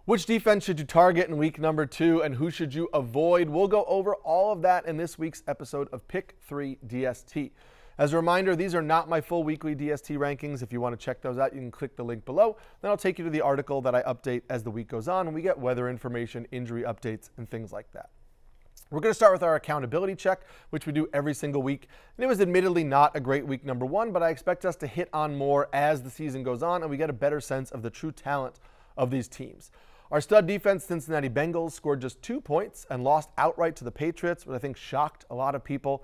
Which defense should you target in week number 2 and who should you avoid? We'll go over all of that in this week's episode of Pick 3 DST. As a reminder, these are not my full weekly DST rankings. If you want to check those out, you can click the link below. Then I'll take you to the article that I update as the week goes on, and we get weather information, injury updates, and things like that. We're going to start with our accountability check, which we do every single week. And it was admittedly not a great week number 1, but I expect us to hit on more as the season goes on and we get a better sense of the true talent of these teams. Our stud defense, Cincinnati Bengals, scored just 2 points and lost outright to the Patriots, which I think shocked a lot of people.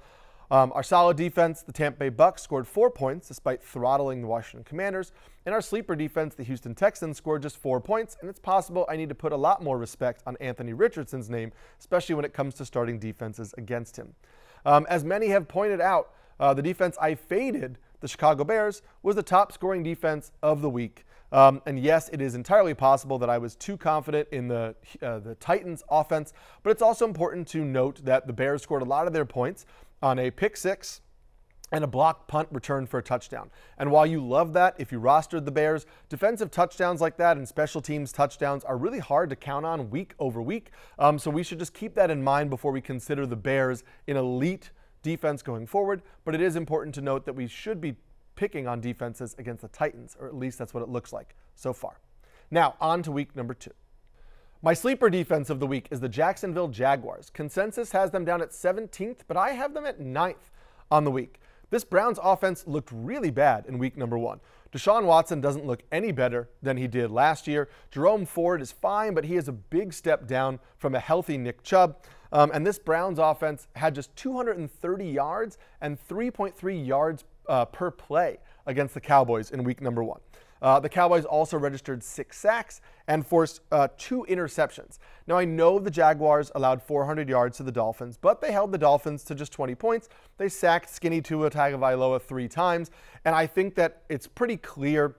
Our solid defense, the Tampa Bay Bucks, scored 4 points despite throttling the Washington Commanders. And our sleeper defense, the Houston Texans, scored just 4 points. And it's possible I need to put a lot more respect on Anthony Richardson's name, especially when it comes to starting defenses against him. As many have pointed out, the defense I faded, the Chicago Bears, was the top scoring defense of the week. And yes, it is entirely possible that I was too confident in the Titans offense, but it's also important to note that the Bears scored a lot of their points on a pick 6 and a block punt return for a touchdown. And while you love that if you rostered the Bears, defensive touchdowns like that and special teams touchdowns are really hard to count on week over week. So we should just keep that in mind before we consider the Bears an elite defense going forward. But it is important to note that we should be picking on defenses against the Titans, or at least that's what it looks like so far. Now, on to week number 2. My sleeper defense of the week is the Jacksonville Jaguars. Consensus has them down at 17th, but I have them at 9th on the week. This Browns offense looked really bad in week number 1. Deshaun Watson doesn't look any better than he did last year. Jerome Ford is fine, but he is a big step down from a healthy Nick Chubb. And this Browns offense had just 230 yards and 3.3 yards per play against the Cowboys in week number 1. The Cowboys also registered 6 sacks and forced 2 interceptions. Now, I know the Jaguars allowed 400 yards to the Dolphins, but they held the Dolphins to just 20 points. They sacked skinny Tua Tagovailoa 3 times, and I think that it's pretty clear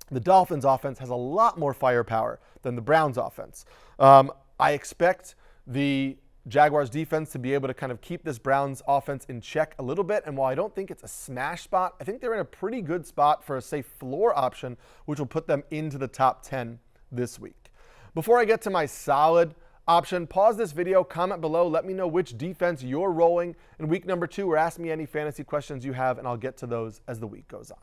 the Dolphins offense has a lot more firepower than the Browns offense. I expect the Jaguars defense to be able to kind of keep this Browns offense in check a little bit. And while I don't think it's a smash spot, I think they're in a pretty good spot for a safe floor option, which will put them into the top 10 this week. Before I get to my solid option, pause this video, comment below, let me know which defense you're rolling in week number 2, or ask me any fantasy questions you have, and I'll get to those as the week goes on.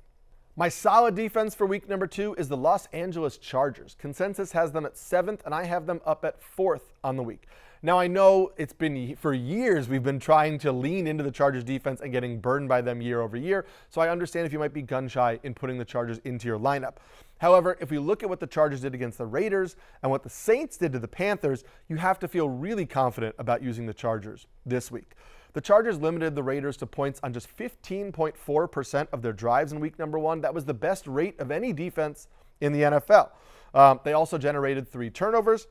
My solid defense for week number 2 is the Los Angeles Chargers. Consensus has them at 7th, and I have them up at 4th on the week. Now, I know it's been for years we've been trying to lean into the Chargers defense and getting burned by them year over year, so I understand if you might be gun-shy in putting the Chargers into your lineup. However, if we look at what the Chargers did against the Raiders and what the Saints did to the Panthers, you have to feel really confident about using the Chargers this week. The Chargers limited the Raiders to points on just 15.4% of their drives in week number 1. That was the best rate of any defense in the NFL. They also generated 3 turnovers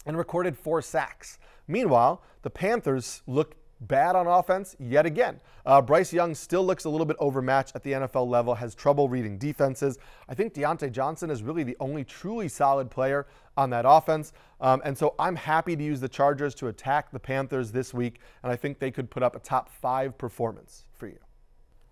and recorded 4 sacks. Meanwhile, the Panthers looked bad on offense yet again. Bryce Young still looks a little bit overmatched at the NFL level, has trouble reading defenses. I think Deontay Johnson is really the only truly solid player on that offense. And so I'm happy to use the Chargers to attack the Panthers this week, and I think they could put up a top 5 performance for you.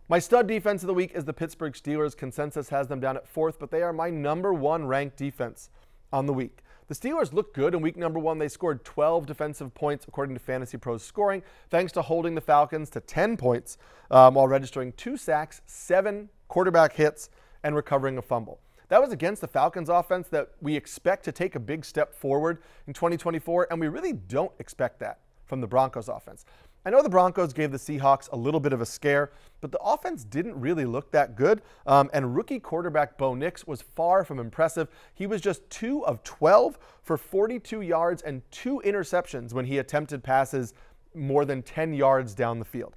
My stud defense of the week is the Pittsburgh Steelers. Consensus has them down at 4th, but they are my number 1 ranked defense on the week. The Steelers looked good in week number 1. They scored 12 defensive points according to Fantasy Pros scoring, thanks to holding the Falcons to 10 points while registering 2 sacks, 7 quarterback hits, and recovering a fumble. That was against the Falcons offense that we expect to take a big step forward in 2024, and we really don't expect that from the Broncos offense. I know the Broncos gave the Seahawks a little bit of a scare, but the offense didn't really look that good, and rookie quarterback Bo Nix was far from impressive. He was just 2 of 12 for 42 yards and 2 interceptions when he attempted passes more than 10 yards down the field.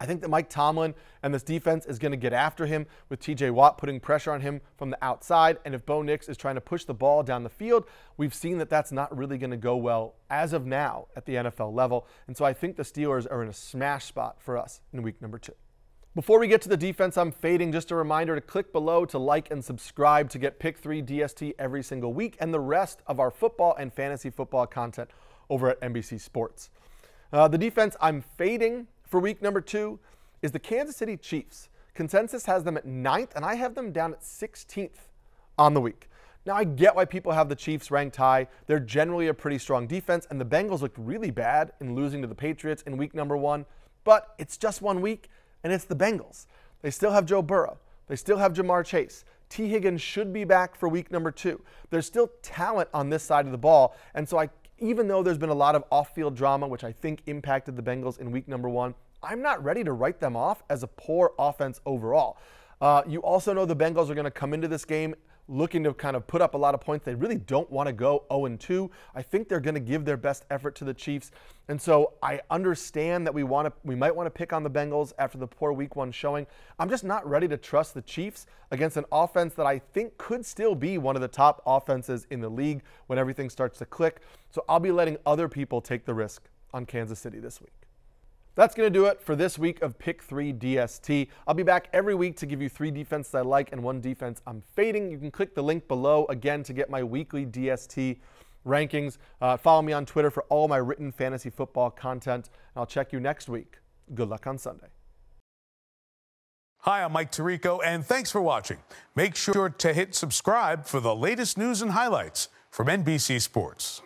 I think that Mike Tomlin and this defense is going to get after him with TJ Watt putting pressure on him from the outside. And if Bo Nix is trying to push the ball down the field, we've seen that that's not really going to go well as of now at the NFL level. And so I think the Steelers are in a smash spot for us in week number 2. Before we get to the defense I'm fading, just a reminder to click below to like and subscribe to get Pick 3 DST every single week and the rest of our football and fantasy football content over at NBC Sports. The defense I'm fading for week number 2 is the Kansas City Chiefs. Consensus has them at 9th, and I have them down at 16th on the week. Now, I get why people have the Chiefs ranked high. They're generally a pretty strong defense, and the Bengals looked really bad in losing to the Patriots in week number 1. But it's just 1 week, and it's the Bengals. They still have Joe Burrow. They still have Jamar Chase. T. Higgins should be back for week number 2. There's still talent on this side of the ball, and so even though there's been a lot of off-field drama, which I think impacted the Bengals in week number 1, I'm not ready to write them off as a poor offense overall. You also know the Bengals are going to come into this game looking to kind of put up a lot of points. They really don't want to go 0-2. I think they're going to give their best effort to the Chiefs. And so I understand that we might want to pick on the Bengals after the poor week 1 showing. I'm just not ready to trust the Chiefs against an offense that I think could still be one of the top offenses in the league when everything starts to click. So I'll be letting other people take the risk on Kansas City this week. That's going to do it for this week of Pick 3 DST. I'll be back every week to give you 3 defenses I like and 1 defense I'm fading. You can click the link below again to get my weekly DST rankings. Follow me on Twitter for all my written fantasy football content. And I'll check you next week. Good luck on Sunday. Hi, I'm Mike Tirico, and thanks for watching. Make sure to hit subscribe for the latest news and highlights from NBC Sports.